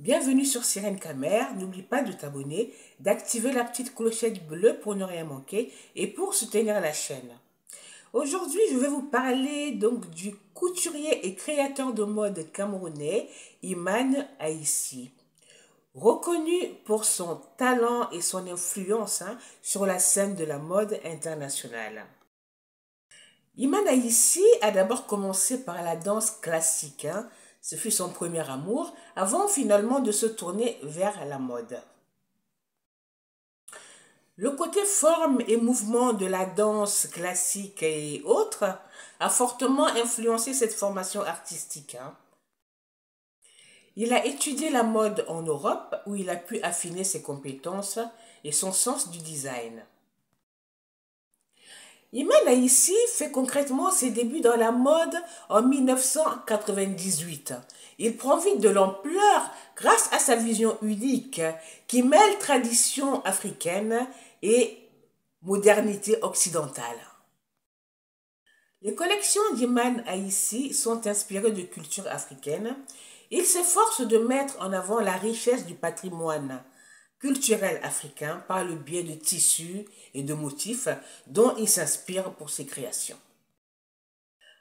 Bienvenue sur Sirène Camer. N'oublie pas de t'abonner, d'activer la petite clochette bleue pour ne rien manquer et pour soutenir la chaîne. Aujourd'hui, je vais vous parler donc du couturier et créateur de mode camerounais Iman Aïssi. Reconnu pour son talent et son influence sur la scène de la mode internationale. Iman Aïssi a d'abord commencé par la danse classique. Ce fut son premier amour, avant finalement de se tourner vers la mode. Le côté forme et mouvement de la danse classique et autres a fortement influencé cette formation artistique. Il a étudié la mode en Europe où il a pu affiner ses compétences et son sens du design. Iman Aïssi fait concrètement ses débuts dans la mode en 1998. Il prend vite de l'ampleur grâce à sa vision unique qui mêle tradition africaine et modernité occidentale. Les collections d'Iman Aïssi sont inspirées de culture africaine. Il s'efforce de mettre en avant la richesse du patrimoine culturel africain par le biais de tissus et de motifs dont il s'inspire pour ses créations.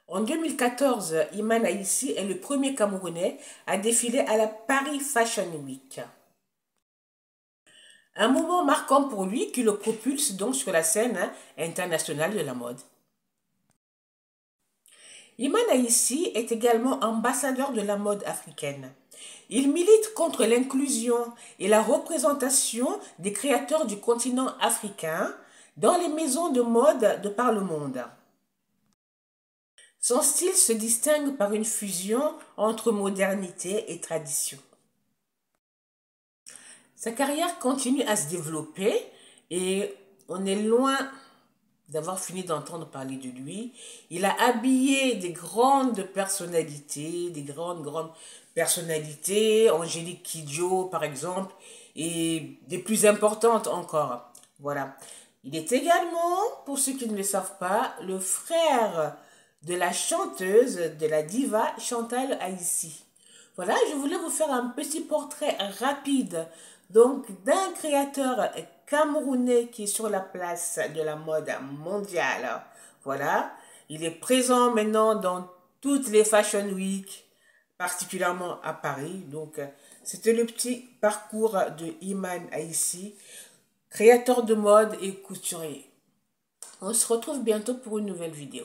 En 2014, Iman Aïssi est le premier Camerounais à défiler à la Paris Fashion Week. Un moment marquant pour lui qui le propulse donc sur la scène internationale de la mode. Iman Aïssi est également ambassadeur de la mode africaine. Il milite contre l'inclusion et la représentation des créateurs du continent africain dans les maisons de mode de par le monde. Son style se distingue par une fusion entre modernité et tradition. Sa carrière continue à se développer et on est loin d'avoir fini d'entendre parler de lui. Il a habillé des grandes personnalités, grandes personnalités, Angélique Kidjo par exemple, et des plus importantes encore. Voilà. Il est également, pour ceux qui ne le savent pas, le frère de la chanteuse, de la diva Chantal Aïssi. Voilà, je voulais vous faire un petit portrait rapide donc d'un créateur camerounais qui est sur la place de la mode mondiale. Voilà, il est présent maintenant dans toutes les Fashion Week, particulièrement à Paris. Donc, c'était le petit parcours de Iman Aïssi, créateur de mode et couturier. On se retrouve bientôt pour une nouvelle vidéo.